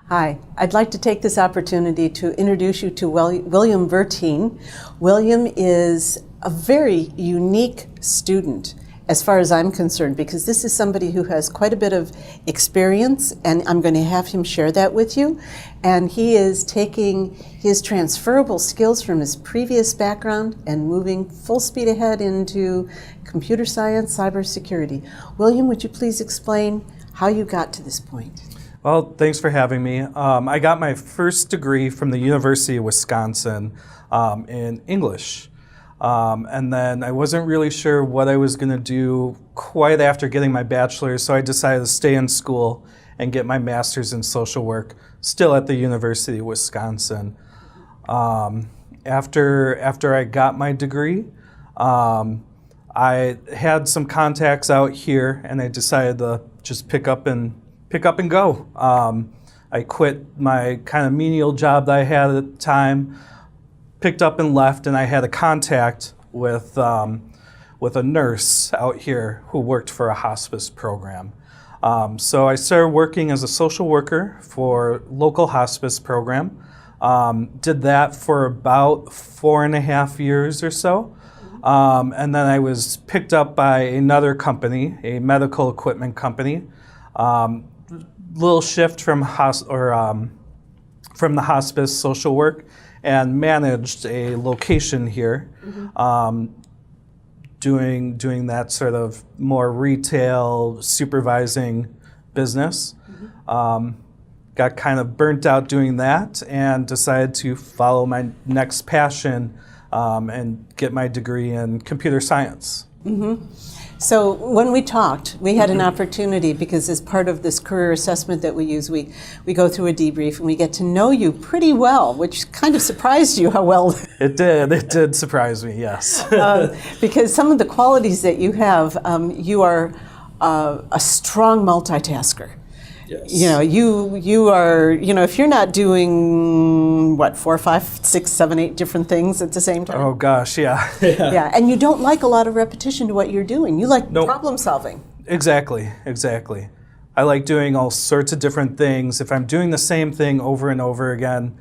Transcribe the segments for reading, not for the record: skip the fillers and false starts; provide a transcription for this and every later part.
Hi, I'd like to take this opportunity to introduce you to William Verthein. William is a very unique student as far as I'm concerned, because this is somebody who has quite a bit of experience, and I'm going to have him share that with you. And he is taking his transferable skills from his previous background and moving full speed ahead into computer science, cybersecurity. William, would you please explain how you got to this point? Well, thanks for having me. I got my first degree from the University of Wisconsin in English. And then I wasn't really sure what I was going to do quite after getting my bachelor's, so I decided to stay in school and get my master's in social work, still at the University of Wisconsin. After I got my degree, I had some contacts out here, and I decided to just pick up and go. I quit my kind of menial job that I had at the time, picked up and left, and I had a contact with a nurse out here who worked for a hospice program. So I started working as a social worker for local hospice program. Did that for about 4.5 years or so. And then I was picked up by another company, a medical equipment company. Little shift from the hospice social work, and managed a location here, doing that sort of more retail supervising business. Got kind of burnt out doing that and decided to follow my next passion and get my degree in computer science. So when we talked, we had an opportunity, because as part of this career assessment that we use, we go through a debrief and we get to know you pretty well, which kind of surprised you how well. It did surprise me, yes. Because some of the qualities that you have, you are a strong multitasker. Yes. You are, if you're not doing, 4, 5, 6, 7, 8 different things at the same time? Oh gosh, yeah. Yeah, and you don't like a lot of repetition to what you're doing. You like problem solving. Exactly. I like doing all sorts of different things. If I'm doing the same thing over and over again,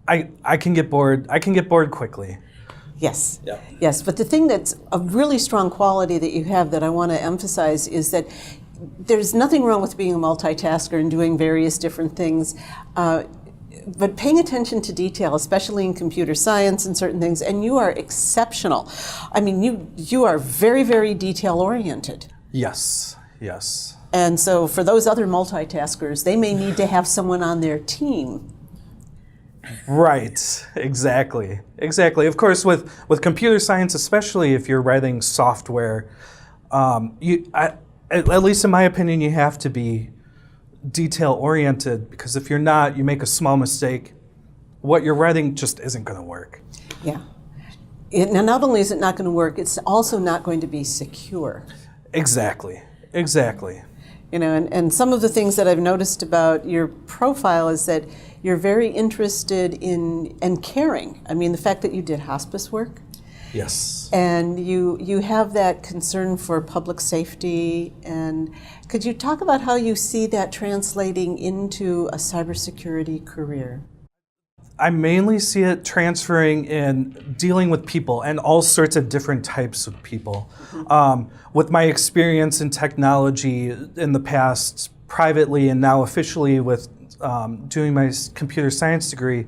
I can get bored. I can get bored quickly. Yes. Yeah. Yes, but the thing that's a really strong quality that you have that I want to emphasize is that there's nothing wrong with being a multitasker and doing various different things, but paying attention to detail, especially in computer science and certain things, and you are exceptional. I mean, you are very, very detail-oriented. Yes. And so for those other multitaskers, they may need to have someone on their team. Right, exactly. Of course, with computer science, especially if you're writing software, at least in my opinion, you have to be detail-oriented, because if you're not, you make a small mistake, what you're writing just isn't going to work. Yeah. Now, not only is it not going to work, it's also not going to be secure. Exactly. And some of the things that I've noticed about your profile is that you're very interested in and caring. I mean, the fact that you did hospice work. Yes. And you have that concern for public safety. And could you talk about how you see that translating into a cybersecurity career? I mainly see it transferring in dealing with people and all sorts of different types of people. With my experience in technology in the past, privately and now officially with doing my computer science degree,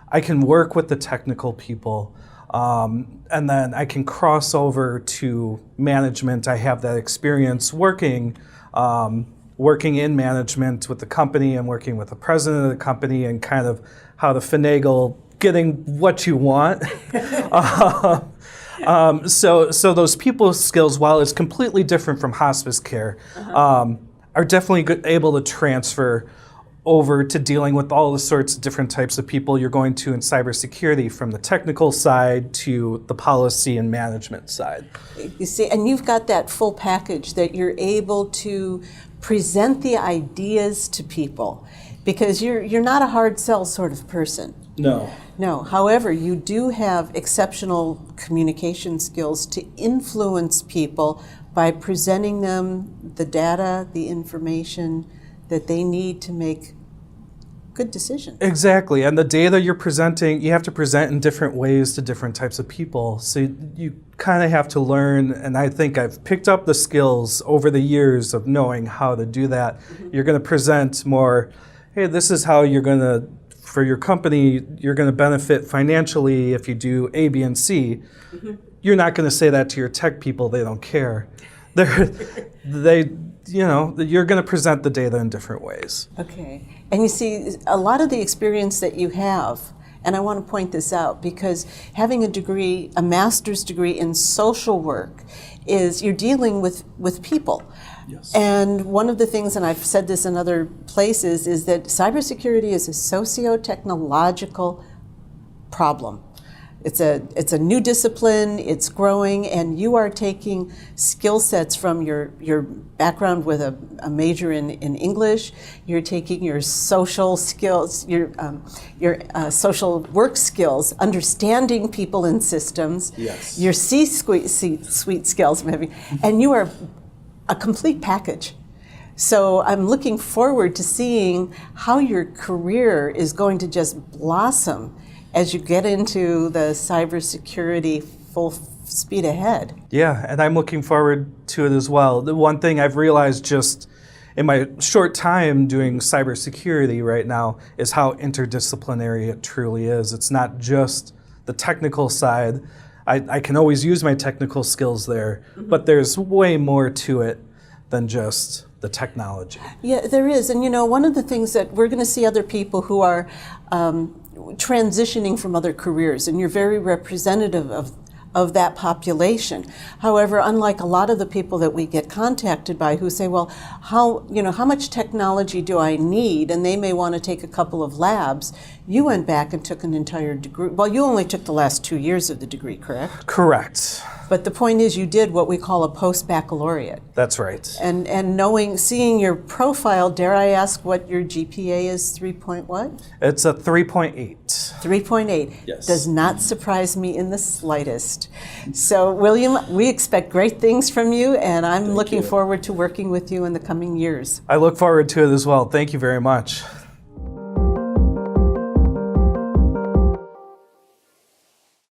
I can work with the technical people. And then I can cross over to management. I have that experience working in management with the company and working with the president of the company, and kind of how to finagle getting what you want. So those people skills, while it's completely different from hospice care, are definitely able to transfer over to dealing with all the sorts of different types of people you're going to in cybersecurity, from the technical side to the policy and management side. You see, and you've got that full package that you're able to present the ideas to people, because you're not a hard sell sort of person. No. However, you do have exceptional communication skills to influence people by presenting them the data, the information that they need to make good decision. Exactly. And the data you're presenting, you have to present in different ways to different types of people. So you kind of have to learn, and I think I've picked up the skills over the years of knowing how to do that. You're going to present more, hey, this is how you're going to, for your company, you're going to benefit financially if you do A, B, and C. You're not going to say that to your tech people. They don't care. You're going to present the data in different ways. Okay. And you see, a lot of the experience that you have, and I want to point this out, because having a degree, a master's degree in social work, is you're dealing with people. Yes. And one of the things, and I've said this in other places, is that cybersecurity is a socio-technological problem. It's a new discipline, it's growing, and you are taking skill sets from your background with a major in English. You're taking your social skills, your social work skills, understanding people and systems, yes, your C-suite skills, maybe, and you are a complete package. So I'm looking forward to seeing how your career is going to just blossom as you get into the cybersecurity full speed ahead. Yeah, and I'm looking forward to it as well. The one thing I've realized just in my short time doing cybersecurity right now is how interdisciplinary it truly is. It's not just the technical side. I can always use my technical skills there, but there's way more to it than just the technology. Yeah, there is. And one of the things that we're going to see other people who are transitioning from other careers, and you're very representative of that population. However, unlike a lot of the people that we get contacted by who say, well, how much technology do I need? And they may want to take a couple of labs. You went back and took an entire degree. Well, you only took the last 2 years of the degree, correct? Correct. But the point is you did what we call a post-baccalaureate. That's right. And seeing your profile, dare I ask what your GPA is, 3 point what? It's a 3.8. 3.8. Yes. Does not surprise me in the slightest. So, William, we expect great things from you, and I'm looking forward to working with you in the coming years. I look forward to it as well. Thank you very much.